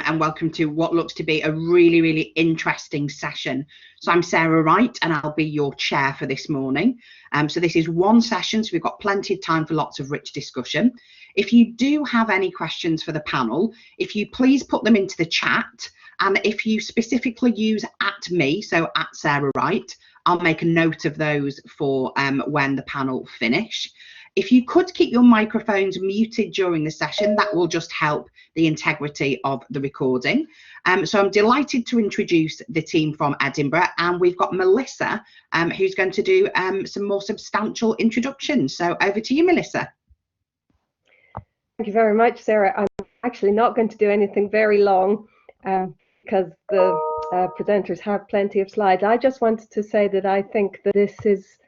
and welcome to what looks to be a really interesting session. So I'm Sarah Wright and I'll be your chair for this morning. So this is one session, so we've got plenty of time for lots of rich discussion. If you do have any questions for the panel, if you please put them into the chat, and if you specifically use @me, so @Sarah Wright, I'll make a note of those for when the panel finish. If you could keep your microphones muted during the session, that will just help the integrity of the recording. So I'm delighted to introduce the team from Edinburgh, and we've got Melissa, who's going to do some more substantial introductions. So over to you, Melissa. Thank you very much, Sarah. I'm actually not going to do anything very long because the presenters have plenty of slides. I just wanted to say that I think that this is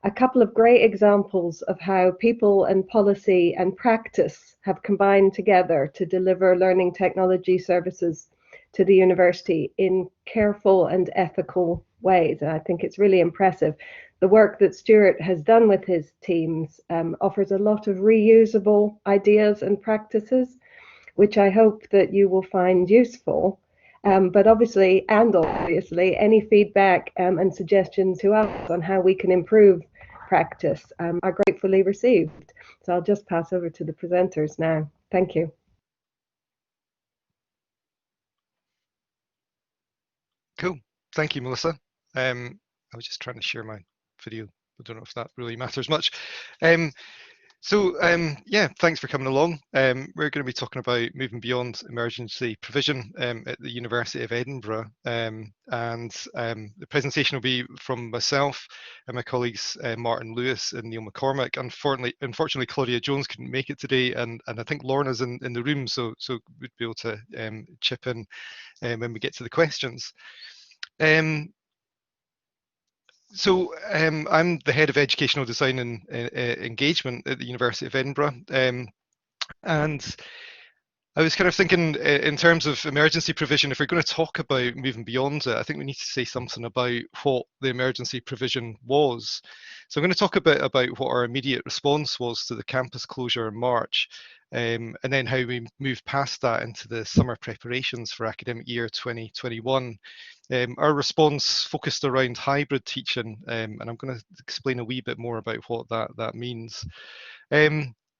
a couple of great examples of how people and policy and practice have combined together to deliver learning technology services to the university in careful and ethical ways. And I think it's really impressive. The work that Stuart has done with his teams offers a lot of reusable ideas and practices, which I hope that you will find useful. But obviously, any feedback and suggestions to us on how we can improve practice are gratefully received. So I'll just pass over to the presenters now. Thank you. Cool. Thank you, Melissa. I was just trying to share my video. I don't know if that really matters much. Yeah, thanks for coming along. We're going to be talking about moving beyond emergency provision at the University of Edinburgh. The presentation will be from myself and my colleagues Martin Lewis and Neil McCormick. Unfortunately, Claudia Jones couldn't make it today, and I think Lorna's in the room, so we'd be able to chip in when we get to the questions. I'm the head of educational design and engagement at the University of Edinburgh, and I was kind of thinking in terms of emergency provision, if we're going to talk about moving beyond it, I think we need to say something about what the emergency provision was. So I'm going to talk a bit about what our immediate response was to the campus closure in March, and then how we moved past that into the summer preparations for academic year 2021. Our response focused around hybrid teaching, and I'm going to explain a wee bit more about what that means.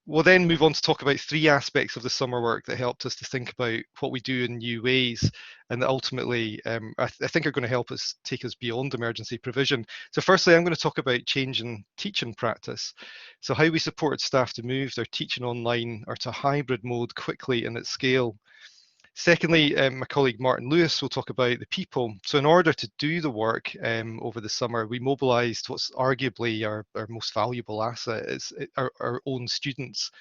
We'll then move on to talk about three aspects of the summer work that helped us to think about what we do in new ways, and that ultimately I think are going to help us take us beyond emergency provision. So firstly, I'm going to talk about change in teaching practice. So how we supported staff to move their teaching online or to hybrid mode quickly and at scale. Secondly, my colleague Martin Lewis will talk about the people. So in order to do the work over the summer, we mobilised what's arguably our most valuable asset, is our own students.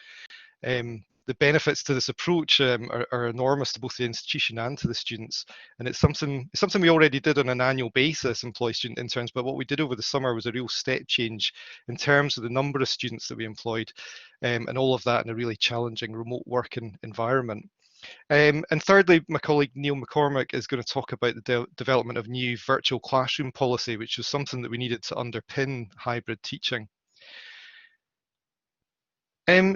The benefits to this approach are enormous to both the institution and to the students, and it's something we already did on an annual basis, employ student interns, but what we did over the summer was a real step change in terms of the number of students that we employed, and all of that in a really challenging remote working environment. And thirdly, my colleague Neil McCormick is going to talk about the development of new virtual classroom policy, which was something that we needed to underpin hybrid teaching.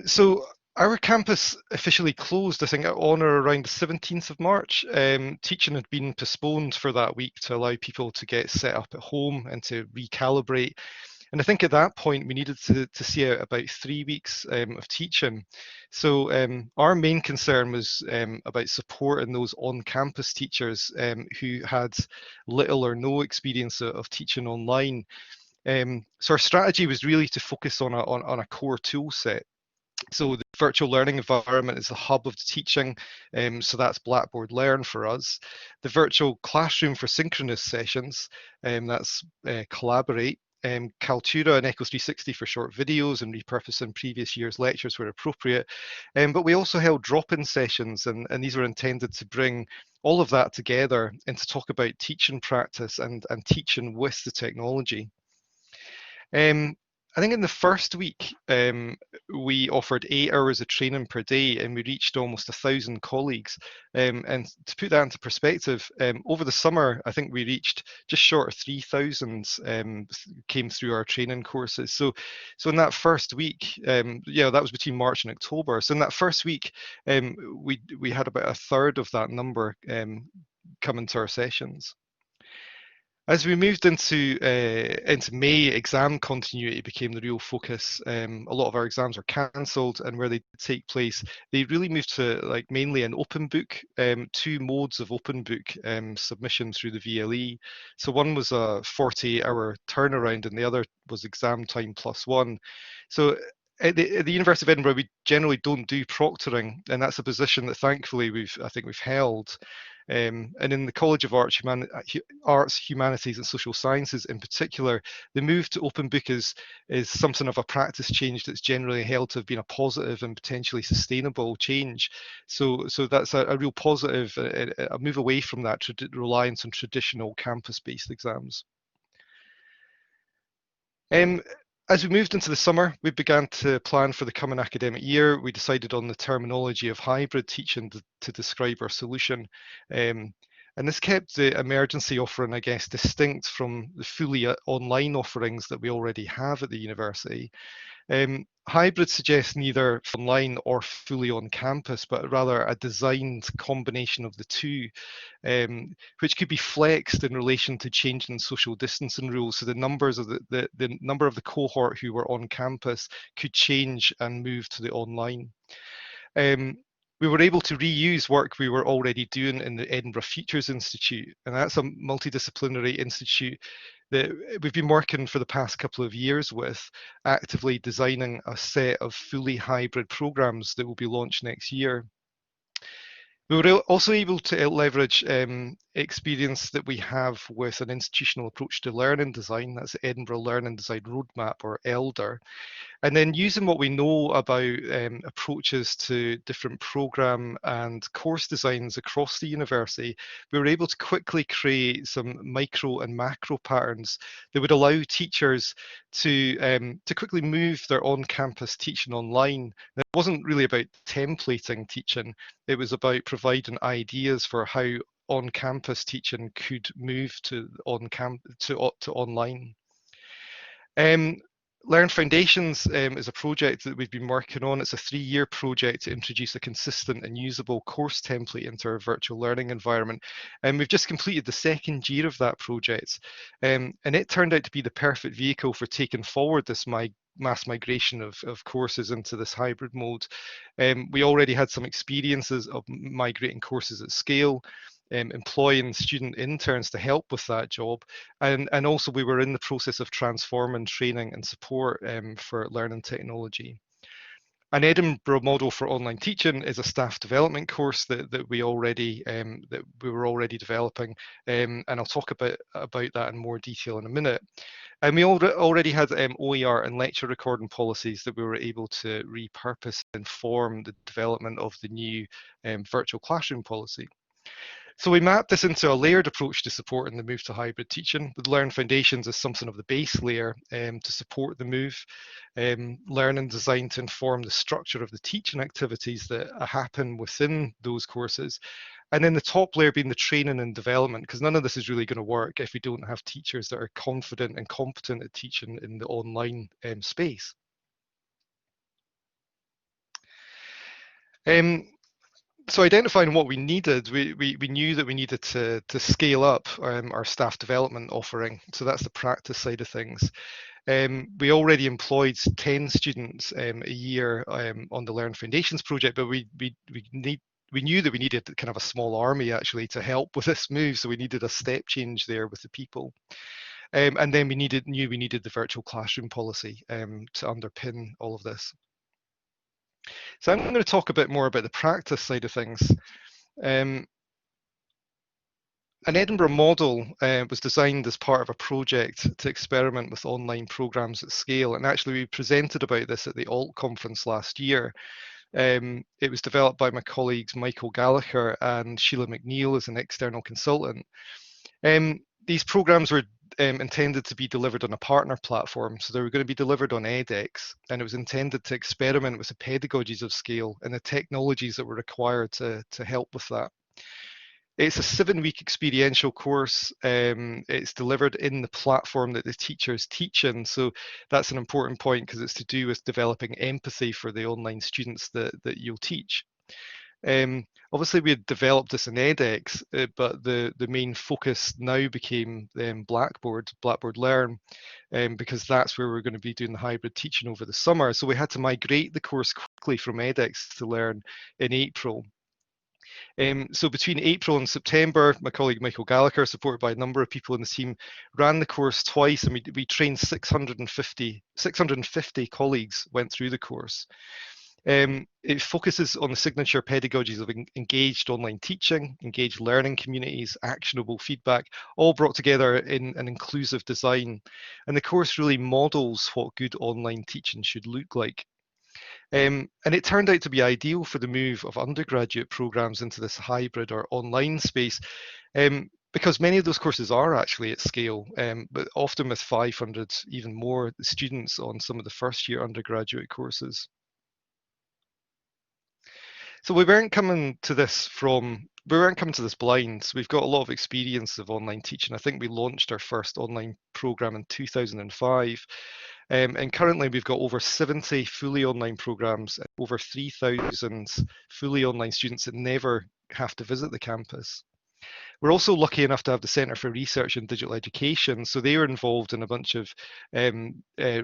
So our campus officially closed, I think, on or around the 17th of March. Teaching had been postponed for that week to allow people to get set up at home and to recalibrate. And I think at that point, we needed to see out about 3 weeks of teaching. So our main concern was about supporting those on-campus teachers who had little or no experience of teaching online. So our strategy was really to focus on a core tool set. So the virtual learning environment is the hub of the teaching, so that's Blackboard Learn for us. The virtual classroom for synchronous sessions, that's Collaborate. Kaltura and Echo 360 for short videos and repurposing previous year's lectures where appropriate. But we also held drop-in sessions, and these were intended to bring all of that together and to talk about teaching practice and teaching with the technology. I think in the first week, we offered 8 hours of training per day, and we reached almost 1,000 colleagues. And to put that into perspective, over the summer, I think we reached just short of 3,000 came through our training courses. So in that first week, yeah, that was between March and October. So in that first week, we had about a third of that number coming to our sessions. As we moved into May, exam continuity became the real focus. A lot of our exams were cancelled, and where they take place, they really moved to like mainly an open book, 2 modes of open book submission through the VLE. So one was a 48-hour turnaround, and the other was exam time +1. So at the University of Edinburgh, we generally don't do proctoring, and that's a position that thankfully I think we've held. And in the College of Arts, Humanities and Social Sciences in particular, the move to open book is something of a practice change that's generally held to have been a positive and potentially sustainable change. So that's a real positive, a move away from that reliance on traditional campus-based exams. As we moved into the summer, we began to plan for the coming academic year. We decided on the terminology of hybrid teaching to describe our solution. And this kept the emergency offering, I guess, distinct from the fully online offerings that we already have at the university. Hybrid suggests neither online or fully on campus, but rather a designed combination of the two, which could be flexed in relation to changing social distancing rules. So the numbers of the number of the cohort who were on campus could change and move to the online. We were able to reuse work we were already doing in the Edinburgh Futures Institute, and that's a multidisciplinary institute that we've been working for the past couple of years with, actively designing a set of fully hybrid programs that will be launched next year. We were also able to leverage experience that we have with an institutional approach to learning design. That's the Edinburgh Learning Design Roadmap, or ELDR. And then using what we know about approaches to different program and course designs across the university, we were able to quickly create some micro and macro patterns that would allow teachers to quickly move their on-campus teaching online. Now, it wasn't really about templating teaching, it was about providing ideas for how on-campus teaching could move to online. Learn Foundations is a project that we've been working on. It's a 3-year project to introduce a consistent and usable course template into our virtual learning environment. And we've just completed the 2nd year of that project. And it turned out to be the perfect vehicle for taking forward this mass migration of courses into this hybrid mode. We already had some experiences of migrating courses at scale, employing student interns to help with that job, and also we were in the process of transforming training and support for learning technology. An Edinburgh Model for online teaching is a staff development course that we were already developing, and I'll talk about that in more detail in a minute. And we already had OER and lecture recording policies that we were able to repurpose and form the development of the new virtual classroom policy. So we mapped this into a layered approach to supporting the move to hybrid teaching, with Learn Foundations as something of the base layer to support the move, learning designed to inform the structure of the teaching activities that happen within those courses, and then the top layer being the training and development, because none of this is really going to work if we don't have teachers that are confident and competent at teaching in the online space. So identifying what we needed, we knew that we needed to scale up our staff development offering. So that's the practice side of things. We already employed 10 students a year on the Learn Foundations project, but we knew that we needed kind of a small army actually to help with this move. So we needed a step change there with the people. And then we needed the virtual classroom policy to underpin all of this. So I'm going to talk a bit more about the practice side of things. An Edinburgh Model was designed as part of a project to experiment with online programs at scale, and actually we presented about this at the ALT conference last year. It was developed by my colleagues Michael Gallagher and Sheila McNeil as an external consultant. These programs were intended to be delivered on a partner platform. So they were going to be delivered on edX, and it was intended to experiment with the pedagogies of scale and the technologies that were required to help with that. It's a 7-week experiential course. It's delivered in the platform that the teacher is teaching. So that's an important point because it's to do with developing empathy for the online students that you'll teach. Obviously, we had developed this in edX, but the main focus now became Blackboard Learn, because that's where we're going to be doing the hybrid teaching over the summer. So we had to migrate the course quickly from edX to Learn in April. So between April and September, my colleague Michael Gallagher, supported by a number of people in the team, ran the course twice, and we trained 650 colleagues went through the course. It focuses on the signature pedagogies of engaged online teaching, engaged learning communities, actionable feedback, all brought together in an inclusive design. And the course really models what good online teaching should look like. And it turned out to be ideal for the move of undergraduate programs into this hybrid or online space, because many of those courses are actually at scale, but often with 500, even more students on some of the first year undergraduate courses. So we weren't coming to this blind. We've got a lot of experience of online teaching. I think we launched our first online program in 2005. And currently we've got over 70 fully online programs, over 3,000 fully online students that never have to visit the campus. We're also lucky enough to have the Centre for Research in Digital Education. So they were involved in a bunch of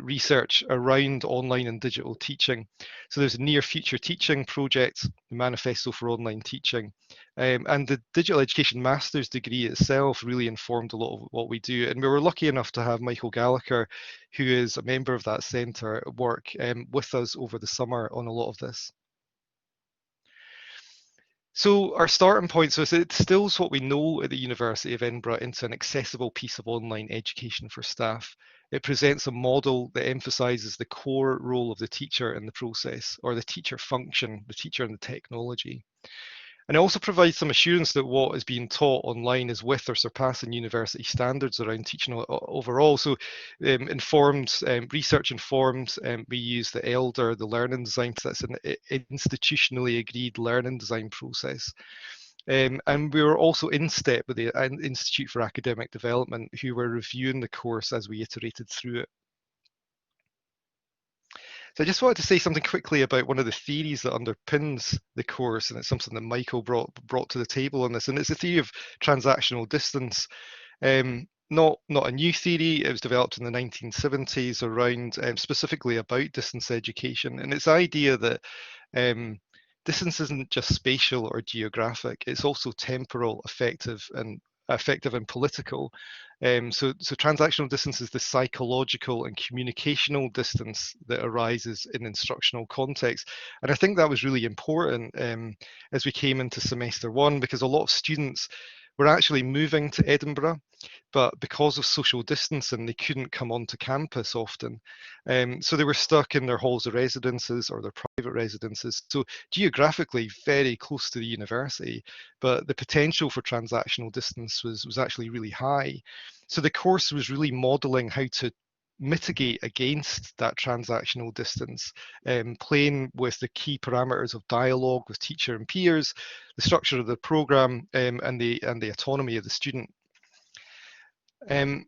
research around online and digital teaching. So there's a near future teaching project, the Manifesto for Online Teaching. And the digital education master's degree itself really informed a lot of what we do. And we were lucky enough to have Michael Gallagher, who is a member of that centre, work with us over the summer on a lot of this. So our starting point, so it distills what we know at the University of Edinburgh into an accessible piece of online education for staff. It presents a model that emphasises the core role of the teacher in the process, or the teacher function, the teacher and the technology. And it also provides some assurance that what is being taught online is with or surpassing university standards around teaching overall. So research informed, we use the ELDER, the learning design, that's an institutionally agreed learning design process. And we were also in step with the Institute for Academic Development, who were reviewing the course as we iterated through it. So I just wanted to say something quickly about one of the theories that underpins the course, and it's something that Michael brought to the table on this, and it's the theory of transactional distance. Not a new theory. It was developed in the 1970s around specifically about distance education, and it's the idea that distance isn't just spatial or geographic; it's also temporal, affective, and political. So transactional distance is the psychological and communicational distance that arises in instructional context. And I think that was really important as we came into semester one, because a lot of students were actually moving to Edinburgh, but because of social distancing, they couldn't come onto campus often. So they were stuck in their halls of residences or their private residences. So geographically very close to the university, but the potential for transactional distance was actually really high. So the course was really modeling how to mitigate against that transactional distance, playing with the key parameters of dialogue with teacher and peers, the structure of the program, and the autonomy of the student. I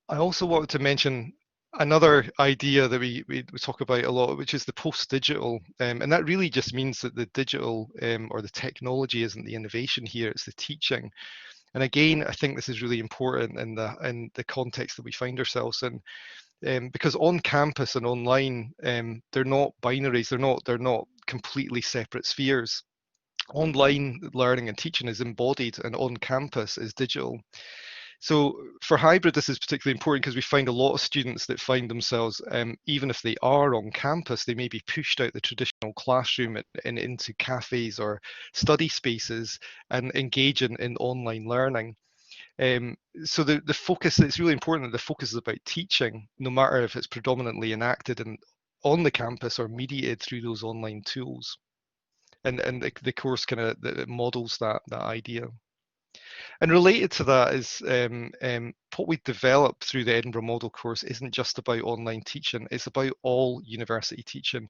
also wanted to mention another idea that we talk about a lot, which is the PostDigital, and that really just means that the digital or the technology isn't the innovation here, it's the teaching. And again, I think this is really important in the context that we find ourselves in, because on campus and online, they're not binaries, they're not completely separate spheres. Online learning and teaching is embodied, and on campus is digital. So for hybrid, this is particularly important because we find a lot of students that find themselves, even if they are on campus, they may be pushed out the traditional classroom and into cafes or study spaces and engage in online learning. So the focus, it's really important that the focus is about teaching, no matter if it's predominantly enacted on the campus or mediated through those online tools. And the course kind of models that idea. And related to that is what we develop through the Edinburgh Model course isn't just about online teaching, it's about all university teaching.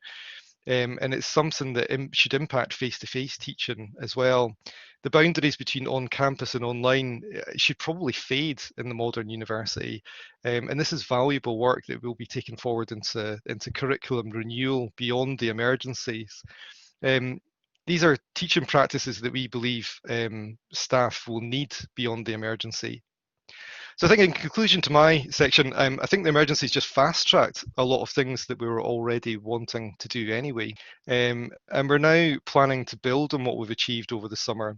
And it's something that should impact face-to-face teaching as well. The boundaries between on-campus and online should probably fade in the modern university. And this is valuable work that will be taken forward into curriculum renewal beyond the emergencies. These are teaching practices that we believe staff will need beyond the emergency. So I think in conclusion to my section, I think the emergency has just fast-tracked a lot of things that we were already wanting to do anyway. And we're now planning to build on what we've achieved over the summer,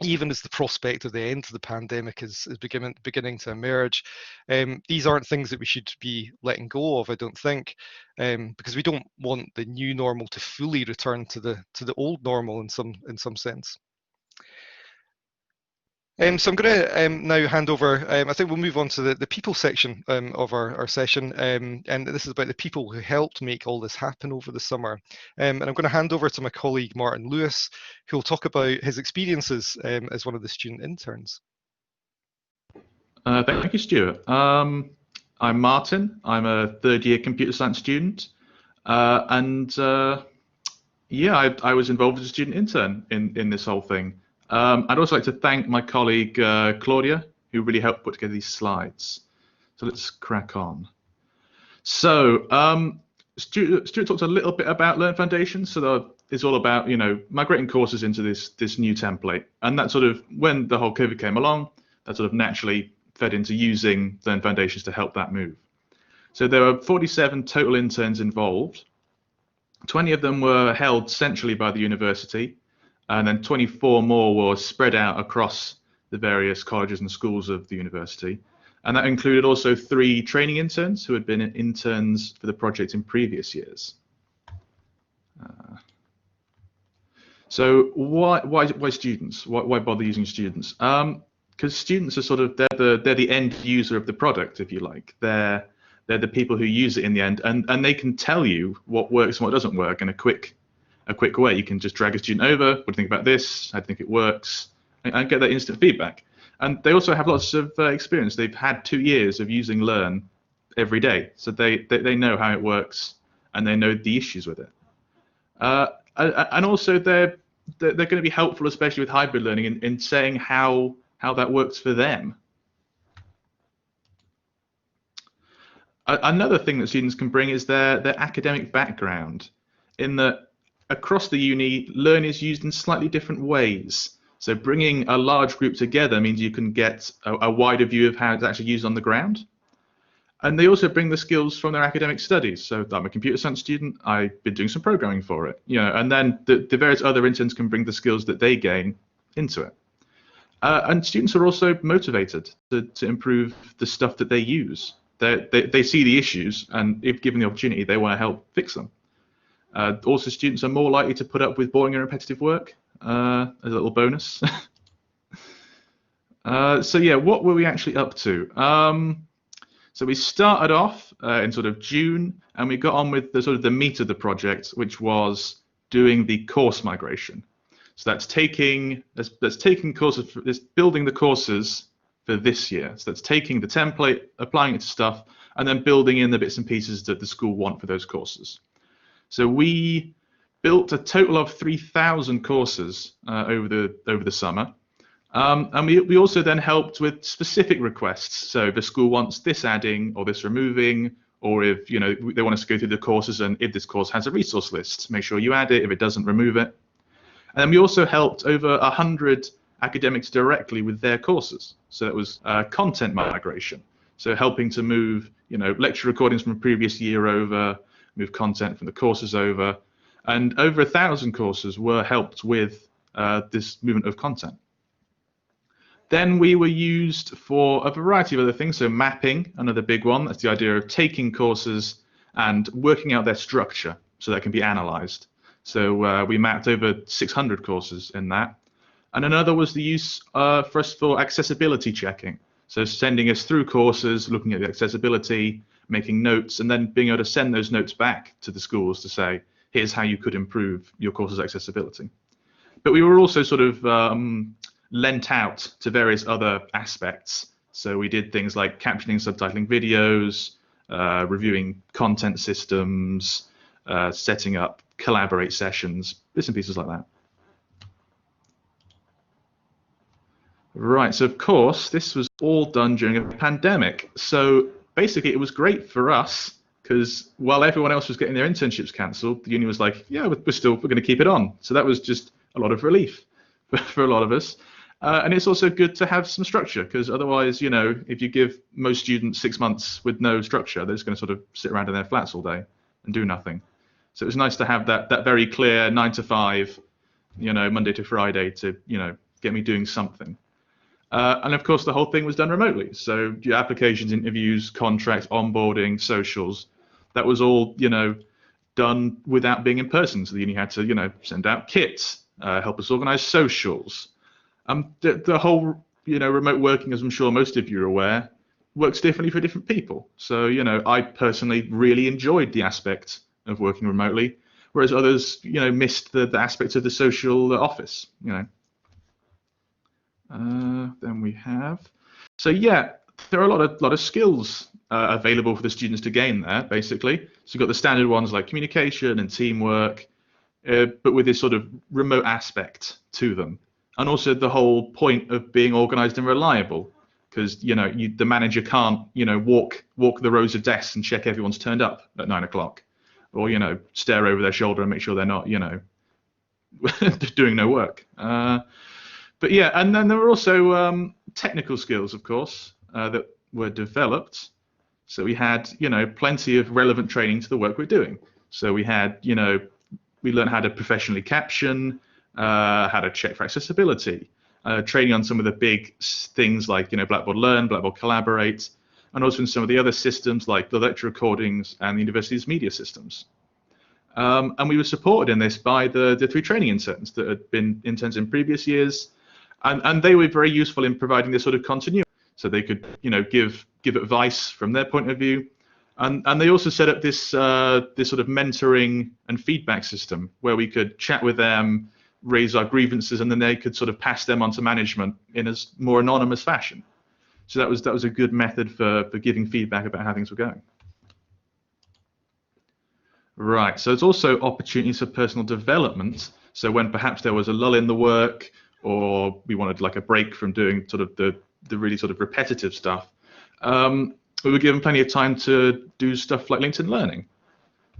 even as the prospect of the end of the pandemic is beginning to emerge. These aren't things that we should be letting go of, I don't think, because we don't want the new normal to fully return to the old normal in some sense. So I'm going to now hand over, I think we'll move on to the people section of our session, and this is about the people who helped make all this happen over the summer. And I'm going to hand over to my colleague Martin Lewis, who will talk about his experiences as one of the student interns. Thank you, Stuart. I'm Martin. I'm a third-year computer science student, yeah, I was involved as a student intern in this whole thing. I'd also like to thank my colleague Claudia, who really helped put together these slides. So let's crack on. So Stuart talked a little bit about Learn Foundations. So it's all about, you know, migrating courses into this new template, and that sort of, when the whole COVID came along, that sort of naturally fed into using Learn Foundations to help that move. So there were 47 total interns involved. 20 of them were held centrally by the university, and then 24 more were spread out across the various colleges and schools of the university. And that included also 3 training interns who had been interns for the project in previous years. So why students? Why bother using students? Because students are sort of, they're the end user of the product, if you like. They're the people who use it in the end, and they can tell you what works and what doesn't work in a quick way. You can just drag a student over. What do you think about this? How do you think it works? And get that instant feedback. And they also have lots of experience. They've had 2 years of using Learn every day, so they know how it works and they know the issues with it. And also they're going to be helpful, especially with hybrid learning, in saying how that works for them. Another thing that students can bring is their academic background, in that across the uni, Learn is used in slightly different ways. So bringing a large group together means you can get a wider view of how it's actually used on the ground. And they also bring the skills from their academic studies. So I'm a computer science student, I've been doing some programming for it, you know, and then the various other interns can bring the skills that they gain into it. And students are also motivated to improve the stuff that they use. They see the issues, and if given the opportunity, they want to help fix them. Also, students are more likely to put up with boring and repetitive work, as a little bonus. So yeah, what were we actually up to? So we started off in sort of June, and we got on with the sort of the meat of the project, which was doing the course migration. So that's taking courses, that's building the courses for this year. So that's taking the template, applying it to stuff, and then building in the bits and pieces that the school want for those courses. So we built a total of 3,000 courses over the summer, and we also then helped with specific requests. So if the school wants this adding or this removing, or if they want us to go through the courses, and if this course has a resource list, make sure you add it. If it doesn't, remove it. And then we also helped over 100 academics directly with their courses. So that was content migration. So helping to move lecture recordings from a previous year over, move content from the courses over, and over 1,000 courses were helped with this movement of content. Then we were used for a variety of other things. So mapping, another big one. That's the idea of taking courses and working out their structure so that can be analyzed. So we mapped over 600 courses in that. And another was the use for us for accessibility checking. So sending us through courses, looking at the accessibility, making notes, and then being able to send those notes back to the schools to say, here's how you could improve your course's accessibility. But we were also sort of lent out to various other aspects. So we did things like captioning, subtitling videos, reviewing content systems, setting up collaborate sessions, bits and pieces like that. Right, so of course, this was all done during a pandemic. So basically, it was great for us because while everyone else was getting their internships cancelled, the uni was like, yeah, we're going to keep it on. So that was just a lot of relief for a lot of us. And it's also good to have some structure because otherwise, you know, if you give most students 6 months with no structure, they're just going to sort of sit around in their flats all day and do nothing. So it was nice to have that very clear 9 to 5, you know, Monday to Friday to, you know, get me doing something. And of course, the whole thing was done remotely. So your applications, interviews, contracts, onboarding, socials, that was all, you know, done without being in person. So the uni had to, you know, send out kits, help us organize socials. The whole, you know, remote working, as I'm sure most of you are aware, works differently for different people. So, you know, I personally really enjoyed the aspect of working remotely, whereas others, you know, missed the aspects of the social office, you know. Then we have, so yeah, there are a lot of skills available for the students to gain there, basically. So you've got the standard ones like communication and teamwork, but with this sort of remote aspect to them. And also the whole point of being organized and reliable, because, you know, the manager can't, you know, walk the rows of desks and check everyone's turned up at 9 o'clock, or, you know, stare over their shoulder and make sure they're not, you know, doing no work. But yeah, and then there were also technical skills, of course, that were developed. So we had, you know, plenty of relevant training to the work we're doing. So we had, you know, we learned how to professionally caption, how to check for accessibility, training on some of the big things like, you know, Blackboard Learn, Blackboard Collaborate, and also in some of the other systems like the lecture recordings and the university's media systems. And we were supported in this by the 3 training interns that had been interns in previous years. And they were very useful in providing this sort of continuity, so they could, you know, give advice from their point of view, and they also set up this this sort of mentoring and feedback system where we could chat with them, raise our grievances, and then they could sort of pass them on to management in a more anonymous fashion. So that was a good method for giving feedback about how things were going. Right. So there's also opportunities for personal development. So when perhaps there was a lull in the work, or we wanted like a break from doing sort of the really sort of repetitive stuff, we were given plenty of time to do stuff like LinkedIn Learning.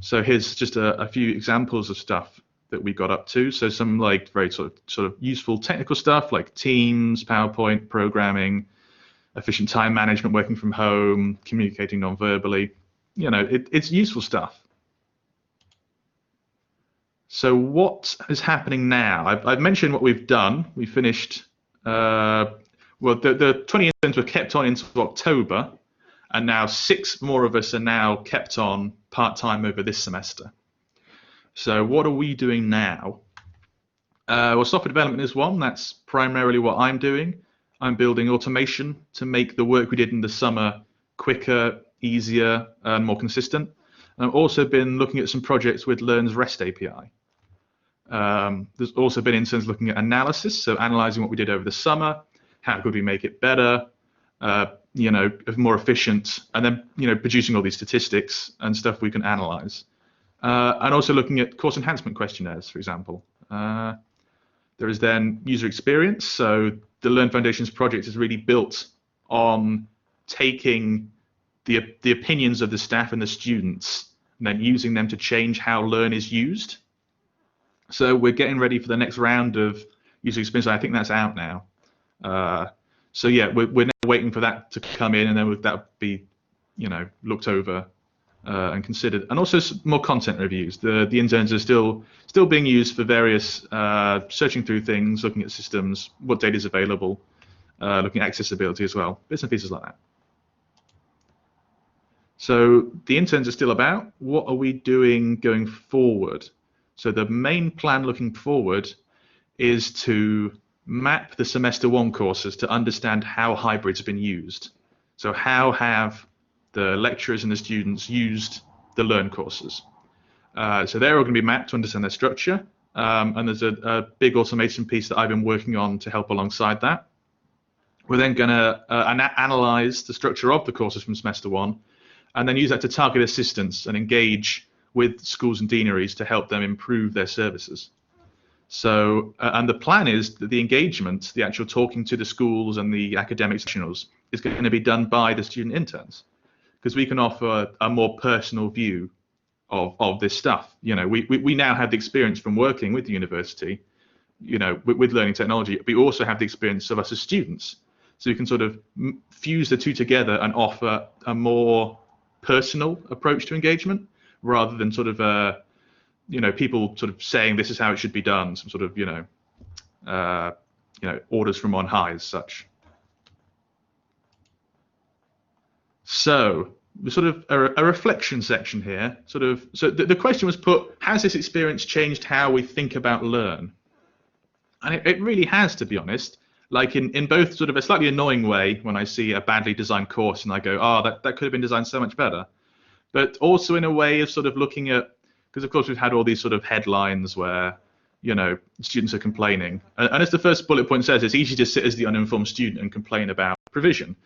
So here's just a few examples of stuff that we got up to. So some like very sort of useful technical stuff like Teams, PowerPoint, programming, efficient time management, working from home, communicating non-verbally. You know, it's useful stuff. So what is happening now? I've mentioned what we've done. We finished, well, the 20 interns were kept on into October, and now 6 more of us are now kept on part-time over this semester. So what are we doing now? Well, software development is one. That's primarily what I'm doing. I'm building automation to make the work we did in the summer quicker, easier, and more consistent. And I've also been looking at some projects with Learn's REST API. There's also been interns looking at analysis, so analyzing what we did over the summer, how could we make it better, you know, more efficient, and then, you know, producing all these statistics and stuff we can analyze. And also looking at course enhancement questionnaires, for example. There is then user experience, so the Learn Foundations project is really built on taking the opinions of the staff and the students and then using them to change how Learn is used. So we're getting ready for the next round of user experience. I think that's out now. So yeah, we're now waiting for that to come in, and then that'll be, you know, looked over and considered. And also more content reviews. The interns are still being used for various searching through things, looking at systems, what data is available, looking at accessibility as well, bits and pieces like that. So the interns are still about. What are we doing going forward? So the main plan looking forward is to map the semester 1 courses to understand how hybrid's been used. So how have the lecturers and the students used the Learn courses? So they're all going to be mapped to understand their structure, and there's a big automation piece that I've been working on to help alongside that. We're then going to analyze the structure of the courses from semester 1, and then use that to target assistance and engage with schools and deaneries to help them improve their services. So, and the plan is that the engagement, the actual talking to the schools and the academic professionals, is going to be done by the student interns, because we can offer a more personal view of this stuff. You know, we now have the experience from working with the university, you know, with learning technology. We also have the experience of us as students, so we can sort of fuse the two together and offer a more personal approach to engagement, rather than sort of you know, people sort of saying this is how it should be done, some sort of you know, orders from on high as such. So sort of a reflection section here. Sort of, so the question was put: has this experience changed how we think about learn? And it really has, to be honest. Like in both sort of a slightly annoying way when I see a badly designed course and I go, oh, that could have been designed so much better. But also in a way of sort of looking at, because of course we've had all these sort of headlines where, you know, students are complaining. And as the first bullet point says, it's easy to sit as the uninformed student and complain about provision.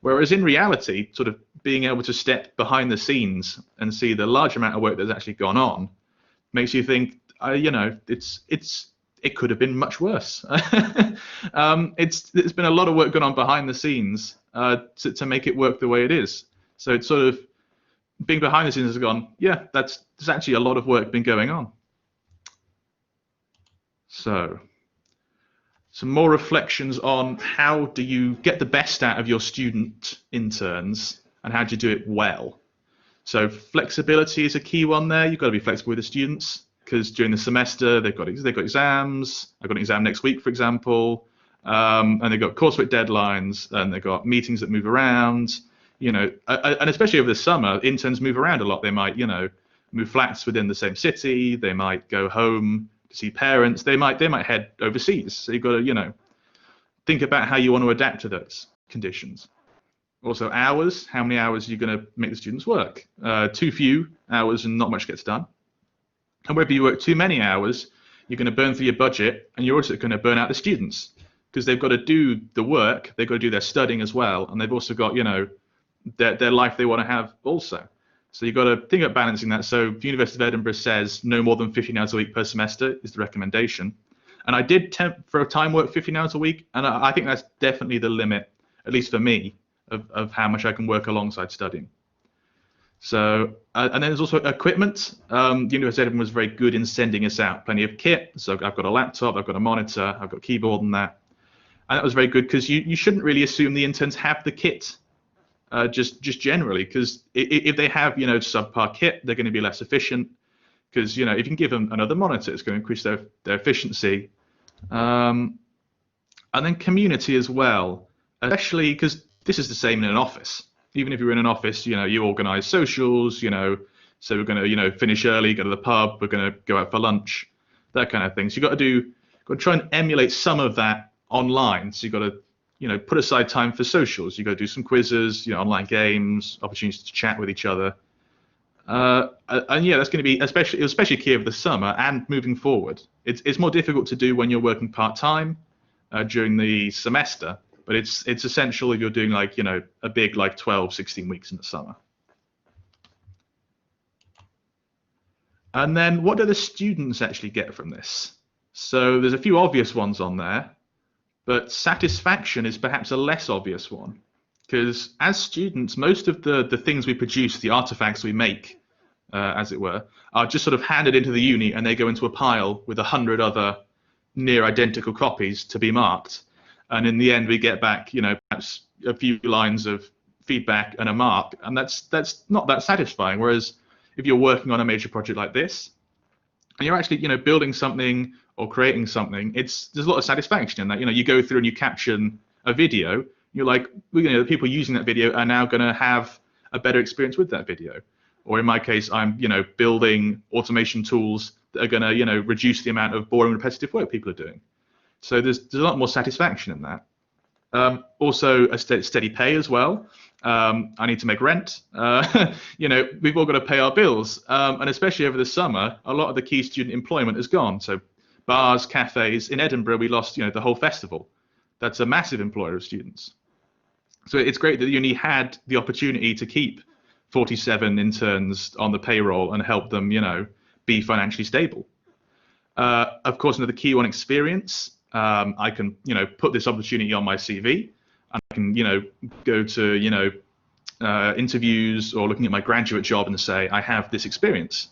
Whereas in reality, sort of being able to step behind the scenes and see the large amount of work that's actually gone on makes you think, you know, it could have been much worse. There's been a lot of work going on behind the scenes to make it work the way it is. So it's sort of being behind the scenes has gone, yeah, there's actually a lot of work been going on. So some more reflections on how do you get the best out of your student interns and how do you do it well. So flexibility is a key one there. You've got to be flexible with the students, because during the semester they've got exams. I've got an exam next week, for example, and they've got coursework deadlines, and they've got meetings that move around. You know, and especially over the summer, interns move around a lot. They might, you know, move flats within the same city. They might go home to see parents. They might head overseas. So you've got to, you know, think about how you want to adapt to those conditions. Also, hours. How many hours are you going to make the students work? Too few hours and not much gets done. And whether you work too many hours, you're going to burn through your budget, and you're also going to burn out the students, because they've got to do the work, they've got to do their studying as well, and they've also got, you know, their life they want to have also. So you've got to think about balancing that. So the University of Edinburgh says no more than 15 hours a week per semester is the recommendation. And I did for a time work 15 hours a week, and I think that's definitely the limit, at least for me, of how much I can work alongside studying. So, and then there's also equipment. The University of Edinburgh was very good in sending us out plenty of kit. So I've got a laptop, I've got a monitor, I've got a keyboard and that. And that was very good, because you shouldn't really assume the interns have the kit just generally, because if they have, you know, subpar kit, they're going to be less efficient, because, you know, if you can give them another monitor, it's going to increase their efficiency. And then community as well, especially because this is the same in an office. Even if you're in an office, you know, you organize socials, you know, so we're going to, you know, finish early, go to the pub, we're going to go out for lunch, that kind of thing. So you've got to try and emulate some of that online. So you've got to, you know, put aside time for socials. You've got to do some quizzes, you know, online games, opportunities to chat with each other. And yeah, that's going to be especially key over the summer and moving forward. It's more difficult to do when you're working part-time during the semester. But it's essential if you're doing, like, you know, a big, like, 12, 16 weeks in the summer. And then what do the students actually get from this? So there's a few obvious ones on there, but satisfaction is perhaps a less obvious one, because as students, most of the things we produce, the artifacts we make, as it were, are just sort of handed into the uni, and they go into a pile with 100 other near identical copies to be marked. And in the end, we get back, you know, perhaps a few lines of feedback and a mark, and that's not that satisfying. Whereas if you're working on a major project like this, and you're actually, you know, building something or creating something, there's a lot of satisfaction in that. You know, you go through and you caption a video, you're like, you know, the people using that video are now going to have a better experience with that video. Or in my case, I'm, you know, building automation tools that are going to, you know, reduce the amount of boring, repetitive work people are doing. So there's a lot more satisfaction in that. Also, a steady pay as well. I need to make rent. You know, we've all got to pay our bills. And especially over the summer, a lot of the key student employment is gone. So bars, cafes. In Edinburgh, we lost, you know, the whole festival. That's a massive employer of students. So it's great that the uni had the opportunity to keep 47 interns on the payroll and help them, you know, be financially stable. Of course, another key one, experience. I can, you know, put this opportunity on my CV. I can, you know, go to, you know, interviews or looking at my graduate job and say, I have this experience.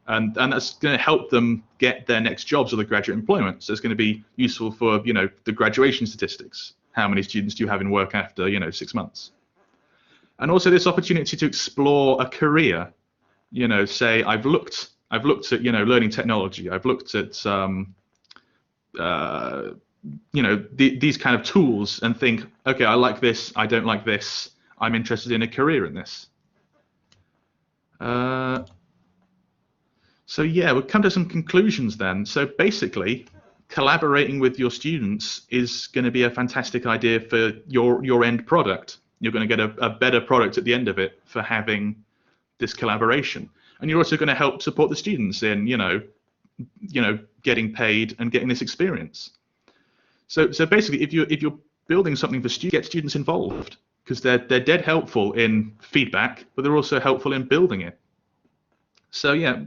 And that's going to help them get their next jobs or the graduate employment. So it's going to be useful for, you know, the graduation statistics. How many students do you have in work after, you know, 6 months? And also this opportunity to explore a career. You know, say I've looked at, you know, learning technology. I've looked at, you know, these kind of tools and think, okay, I like this, I don't like this, I'm interested in a career in this. So yeah, we'll come to some conclusions then. So basically, collaborating with your students is going to be a fantastic idea for your end product. You're going to get a better product at the end of it for having this collaboration. And you're also going to help support the students in, you know, getting paid and getting this experience. So basically, if you're building something for students, get students involved, because they're dead helpful in feedback, but they're also helpful in building it. So yeah,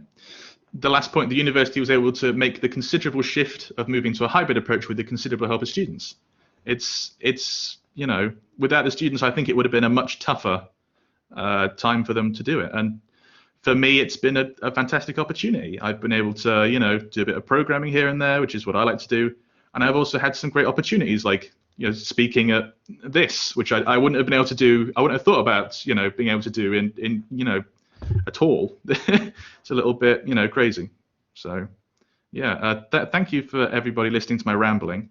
the last point, the university was able to make the considerable shift of moving to a hybrid approach with the considerable help of students. It's you know, without the students, I think it would have been a much tougher time for them to do it. And for me, it's been a fantastic opportunity. I've been able to, you know, do a bit of programming here and there, which is what I like to do. And I've also had some great opportunities, like, you know, speaking at this, which I wouldn't have been able to do. I wouldn't have thought about, you know, being able to do in you know, at all. It's a little bit, you know, crazy. So yeah, thank you for everybody listening to my rambling.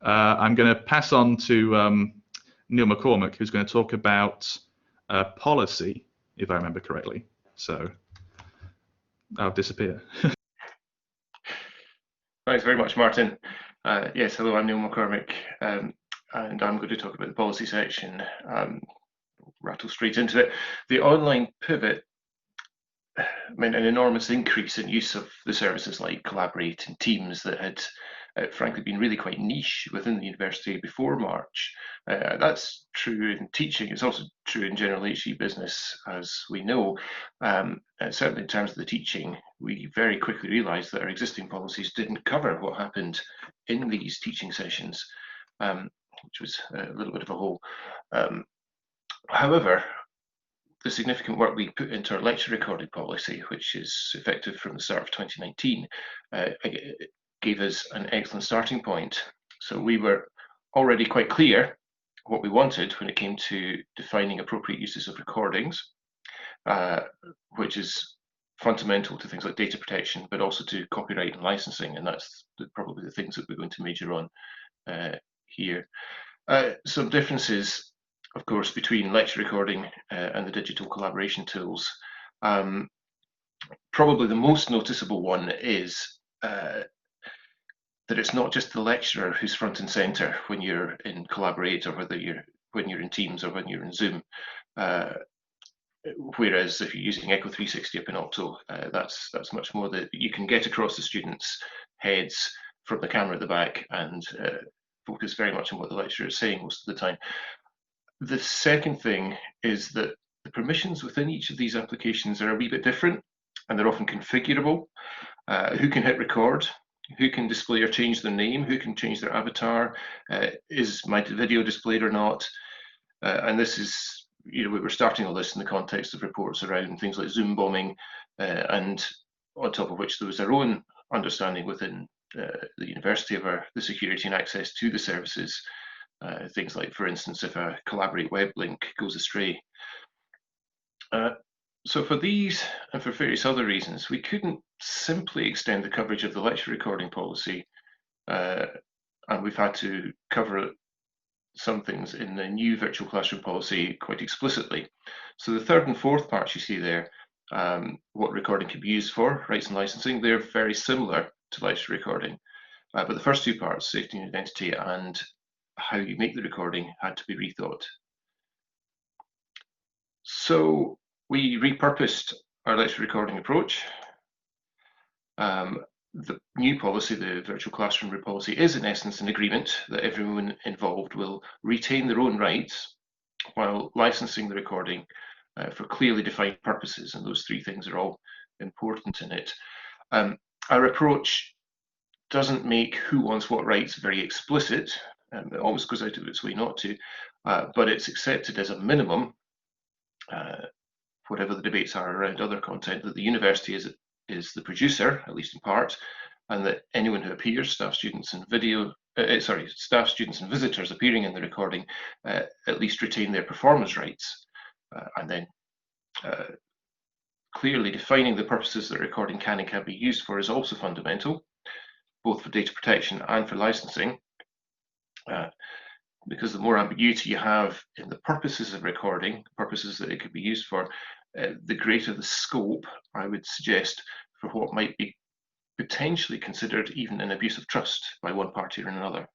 I'm going to pass on to Neil McCormick, who's going to talk about policy, if I remember correctly. So I'll disappear. Thanks very much, Martin. Yes, hello, I'm Neil McCormick, and I'm going to talk about the policy section. Rattle straight into it. The online pivot meant an enormous increase in use of the services like Collaborate and Teams that had frankly been really quite niche within the university before March. That's true in teaching. It's also true in general HE business, as we know. Certainly in terms of the teaching, we very quickly realised that our existing policies didn't cover what happened in these teaching sessions, which was a little bit of a hole. However, the significant work we put into our lecture recording policy, which is effective from the start of 2019, gave us an excellent starting point. So we were already quite clear what we wanted when it came to defining appropriate uses of recordings, which is fundamental to things like data protection, but also to copyright and licensing, and that's probably the things that we're going to major on here. Some differences, of course, between lecture recording and the digital collaboration tools. Probably the most noticeable one is that it's not just the lecturer who's front and center when you're in Collaborate, or when you're in Teams, or when you're in Zoom. Whereas if you're using Echo 360 up in Octo, that's much more that you can get across the students' heads from the camera at the back and focus very much on what the lecturer is saying most of the time. The second thing is that the permissions within each of these applications are a wee bit different, and they're often configurable. Who can hit record? Who can display or change their name? Who can change their avatar? Is my video displayed or not? And this is, you know, we were starting all this in the context of reports around things like Zoom bombing, and on top of which there was our own understanding within the university of the security and access to the services. Things like, for instance, if a Collaborate web link goes astray. So for these and for various other reasons, we couldn't simply extend the coverage of the lecture recording policy, and we've had to cover some things in the new virtual classroom policy quite explicitly. So the third and fourth parts you see there, what recording can be used for, rights and licensing, they're very similar to lecture recording. But the first two parts, safety and identity and how you make the recording, had to be rethought. So we repurposed our lecture recording approach. The new policy, the virtual classroom room policy, is in essence an agreement that everyone involved will retain their own rights while licensing the recording for clearly defined purposes, and those three things are all important in it. Our approach doesn't make who wants what rights very explicit, it always goes out of its way not to, but it's accepted as a minimum, whatever the debates are around other content, that the university is the producer, at least in part, and that anyone who appears, staff, students, and staff, students, and visitors appearing in the recording, at least retain their performance rights, and then clearly defining the purposes that recording can and can't be used for is also fundamental, both for data protection and for licensing, because the more ambiguity you have in the purposes of recording, purposes that it could be used for, the greater the scope, I would suggest, for what might be potentially considered even an abuse of trust by one party or another.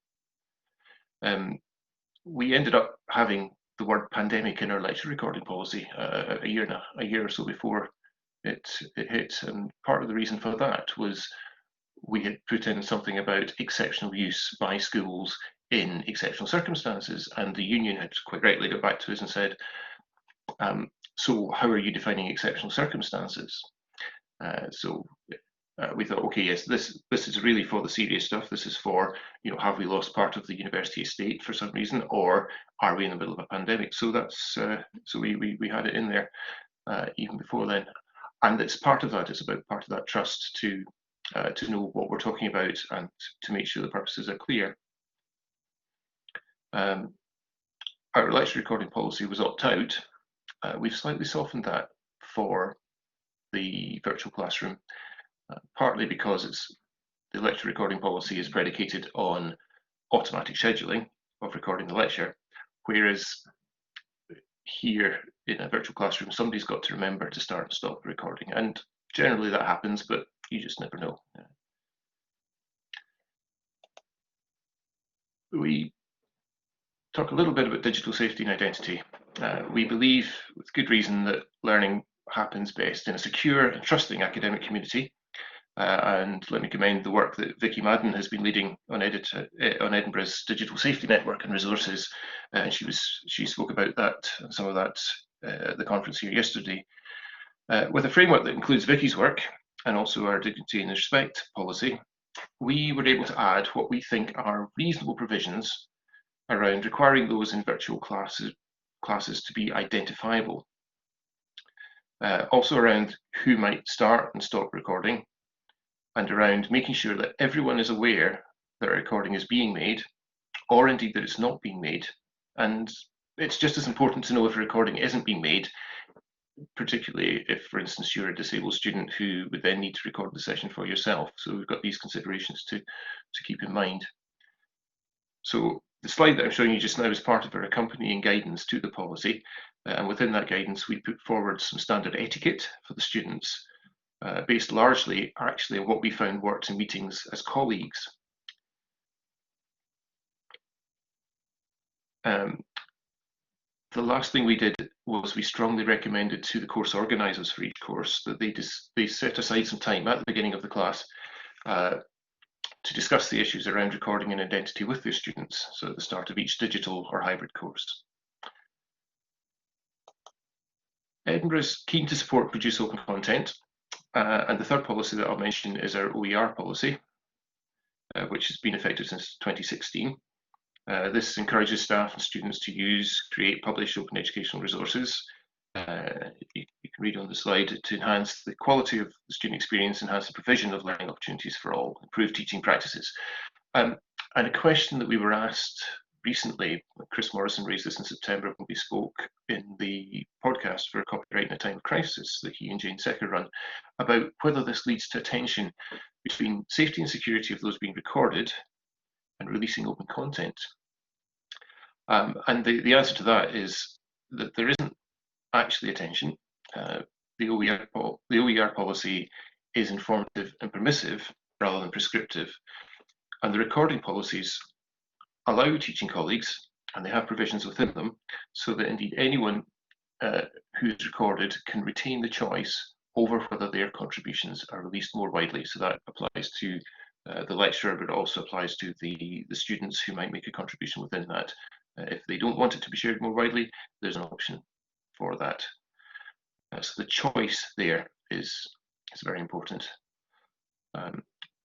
We ended up having the word pandemic in our lecture recording policy a year or so before it hit, and part of the reason for that was we had put in something about exceptional use by schools in exceptional circumstances, and the union had quite rightly got back to us and said, so how are you defining exceptional circumstances? We thought, okay, yes, this is really for the serious stuff. This is for, have we lost part of the university estate for some reason, or are we in the middle of a pandemic? So that's so we had it in there even before then, and it's part of that. It's about part of that trust to know what we're talking about and to make sure the purposes are clear. Our lecture recording policy was opt-out. We've slightly softened that for the virtual classroom, partly because the lecture recording policy is predicated on automatic scheduling of recording the lecture, whereas here in a virtual classroom, somebody's got to remember to start and stop the recording, and generally that happens, but you just never know. We talk a little bit about digital safety and identity. We believe, with good reason, that learning happens best in a secure and trusting academic community. And let me commend the work that Vicky Madden has been leading on Edinburgh's digital safety network and resources. And she spoke about that, some of that, at the conference here yesterday. With a framework that includes Vicky's work and also our dignity and respect policy, we were able to add what we think are reasonable provisions around requiring those in virtual classes to be identifiable. Also around who might start and stop recording, and around making sure that everyone is aware that a recording is being made, or indeed that it's not being made. And it's just as important to know if a recording isn't being made, particularly if, for instance, you're a disabled student who would then need to record the session for yourself. So we've got these considerations to keep in mind. So the slide that I'm showing you just now is part of our accompanying guidance to the policy. And within that guidance, we put forward some standard etiquette for the students, based largely actually on what we found worked in meetings as colleagues. The last thing we did was we strongly recommended to the course organisers for each course that they set aside some time at the beginning of the class to discuss the issues around recording and identity with their students, so at the start of each digital or hybrid course. Edinburgh is keen to support and produce open content, and the third policy that I'll mention is our OER policy, which has been effective since 2016. This encourages staff and students to use, create, publish open educational resources. You can read on the slide, to enhance the quality of the student experience, enhance the provision of learning opportunities for all, improve teaching practices. And a question that we were asked recently, Chris Morrison raised this in September when we spoke in the podcast for Copyright in a Time of Crisis that he and Jane Secker run, about whether this leads to a tension between safety and security of those being recorded and releasing open content. And the answer to that is that there isn't actually a tension. The OER policy is informative and permissive rather than prescriptive, and the recording policies allow teaching colleagues, and they have provisions within them, so that indeed anyone who's recorded can retain the choice over whether their contributions are released more widely. So that applies to the lecturer, but it also applies to the students who might make a contribution within that. If they don't want it to be shared more widely, there's an option for that. So the choice there is very important.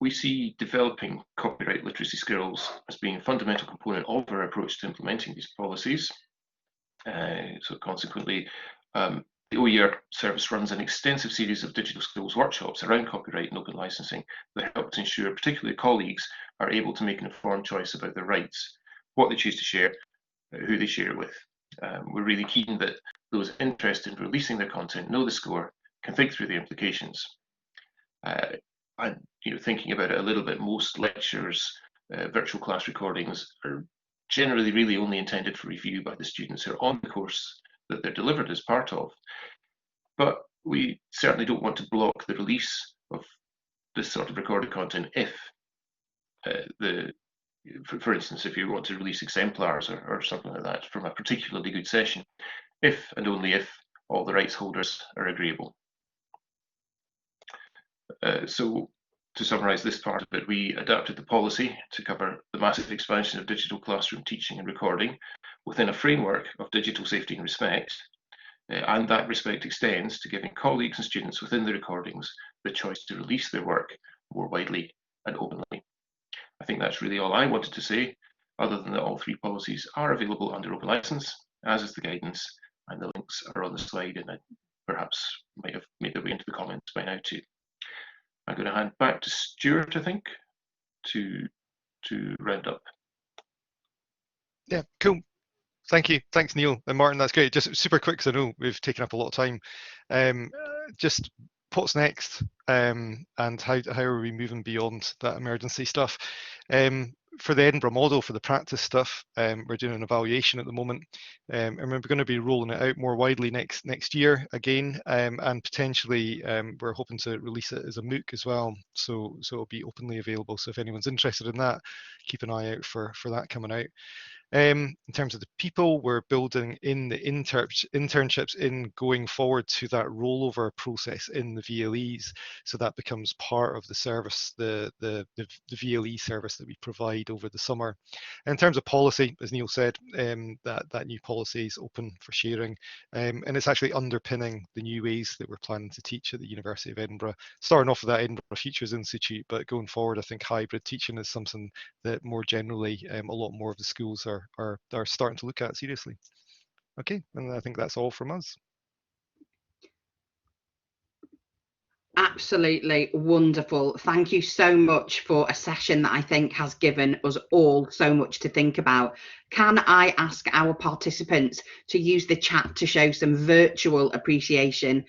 We see developing copyright literacy skills as being a fundamental component of our approach to implementing these policies. So consequently, the OER service runs an extensive series of digital skills workshops around copyright and open licensing that help to ensure particularly colleagues are able to make an informed choice about their rights, what they choose to share, who they share it with. We're really keen that those interested in releasing their content know the score, can think through the implications. And thinking about it a little bit, most lectures, virtual class recordings are generally really only intended for review by the students who are on the course that they're delivered as part of. But we certainly don't want to block the release of this sort of recorded content if for instance, if you want to release exemplars or something like that from a particularly good session, if and only if all the rights holders are agreeable. So to summarise this part of it, we adapted the policy to cover the massive expansion of digital classroom teaching and recording within a framework of digital safety and respect, and that respect extends to giving colleagues and students within the recordings the choice to release their work more widely and openly. I think that's really all I wanted to say, other than that all three policies are available under open license, as is the guidance, and the links are on the slide and perhaps might have made their way into the comments by now too. I'm going to hand back to Stuart, I think, to round up. Yeah, cool. Thank you. Thanks, Neil and Martin. That's great. Just super quick, because I know we've taken up a lot of time. Just what's next, and how are we moving beyond that emergency stuff? For the Edinburgh model, for the practice stuff, we're doing an evaluation at the moment, and we're going to be rolling it out more widely next year again, and potentially we're hoping to release it as a MOOC as well, so it'll be openly available. So if anyone's interested in that, keep an eye out for that coming out. In terms of the people, we're building in the internships in going forward to that rollover process in the VLEs, so that becomes part of the service, the VLE service that we provide over the summer. In terms of policy, as Neil said, that new policy is open for sharing, and it's actually underpinning the new ways that we're planning to teach at the University of Edinburgh, starting off with that Edinburgh Futures Institute, but going forward I think hybrid teaching is something that more generally a lot more of the schools are starting to look at seriously. Okay, and I think that's all from us. Absolutely wonderful. Thank you so much for a session that I think has given us all so much to think about. Can I ask our participants to use the chat to show some virtual appreciation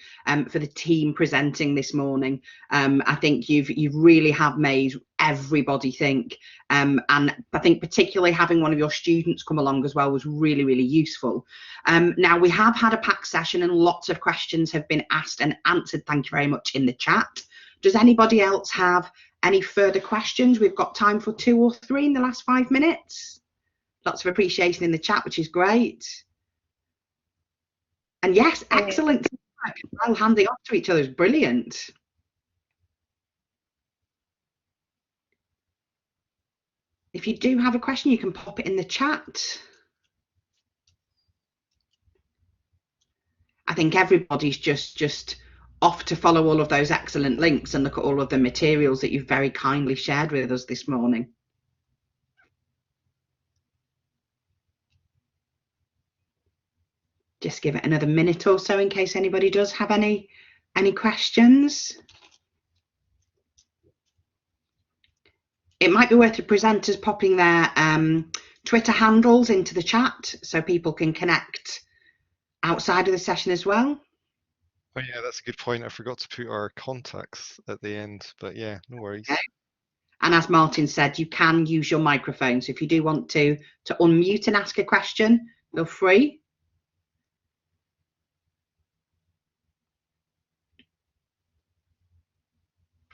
for the team presenting this morning? I think you've really have made everybody think, and I think particularly having one of your students come along as well was really, really useful. Now we have had a packed session and lots of questions have been asked and answered. Thank you very much in the chat. Does anybody else have any further questions? We've got time for 2 or 3 in the last 5 minutes. Lots of appreciation in the chat, which is great. And yes, excellent. I'll hand it off to each other. It's brilliant. If you do have a question, you can pop it in the chat. I think everybody's just off to follow all of those excellent links and look at all of the materials that you've very kindly shared with us this morning. Just give it another minute or so in case anybody does have any questions. It might be worth the presenters popping their Twitter handles into the chat so people can connect outside of the session as well. Oh yeah, that's a good point. I forgot to put our contacts at the end, but yeah, no worries. Okay. And as Martin said, you can use your microphone. So if you do want to unmute and ask a question, feel free.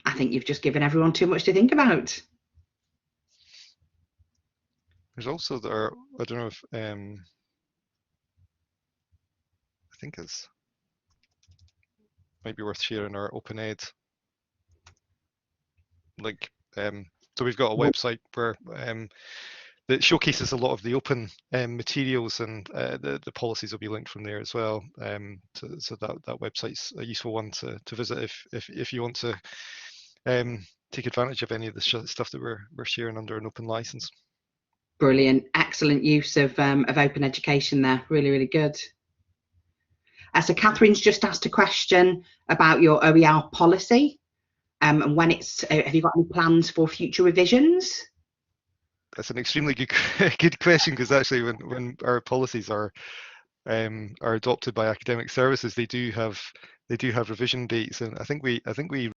I think you've just given everyone too much to think about. There's also I don't know if I I think it's might be worth sharing our open ed link. So we've got a website where that showcases a lot of the open materials, and the policies will be linked from there as well. So that website's a useful one to visit if you want to take advantage of any of the stuff that we're sharing under an open license. Brilliant, excellent use of open education there. Really, really good. So Catherine's just asked a question about your OER policy, and when it's. Have you got any plans for future revisions? That's an extremely good question, because actually when our policies are adopted by academic services, they do have revision dates, and I think we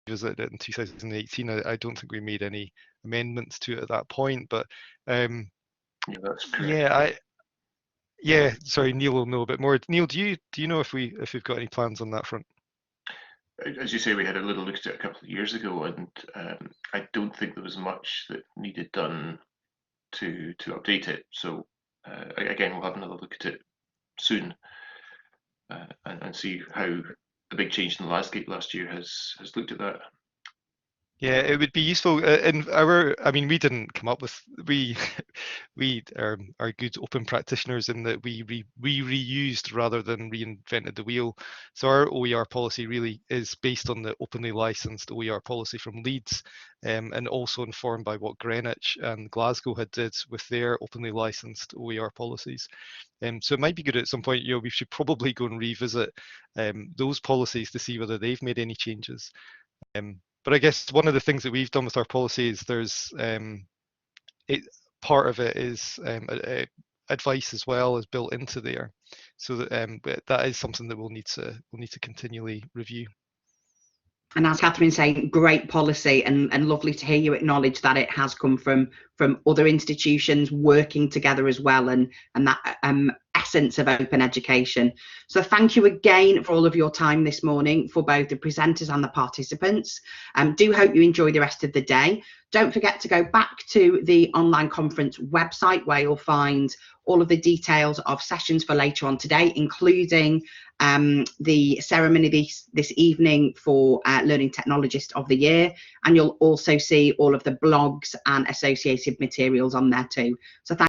revisited it in 2018. I don't think we made any amendments to it at that point, but yeah, that's correct. Yeah, sorry, Neil will know a bit more. Neil, do you know if we've got any plans on that front? As you say, we had a little look at it a couple of years ago, and I don't think there was much that needed done to update it. So again, we'll have another look at it soon, and see how the big change in the landscape last year has looked at that. Yeah, it would be useful. I mean, we didn't come up with we are good open practitioners in that we reused rather than reinvented the wheel. So our OER policy really is based on the openly licensed OER policy from Leeds, and also informed by what Greenwich and Glasgow had did with their openly licensed OER policies. So it might be good at some point. We should probably go and revisit those policies to see whether they've made any changes. But I guess one of the things that we've done with our policy is there's part of it is advice as well is built into there, so that that is something that we'll need to continually review. And as Catherine's saying, great policy, and lovely to hear you acknowledge that it has come from other institutions working together as well, and that essence of open education. So thank you again for all of your time this morning, for both the presenters and the participants. Do hope you enjoy the rest of the day. Don't forget to go back to the online conference website, where you'll find all of the details of sessions for later on today, including the ceremony this evening for Learning Technologist of the Year, and you'll also see all of the blogs and associated materials on there too. So thank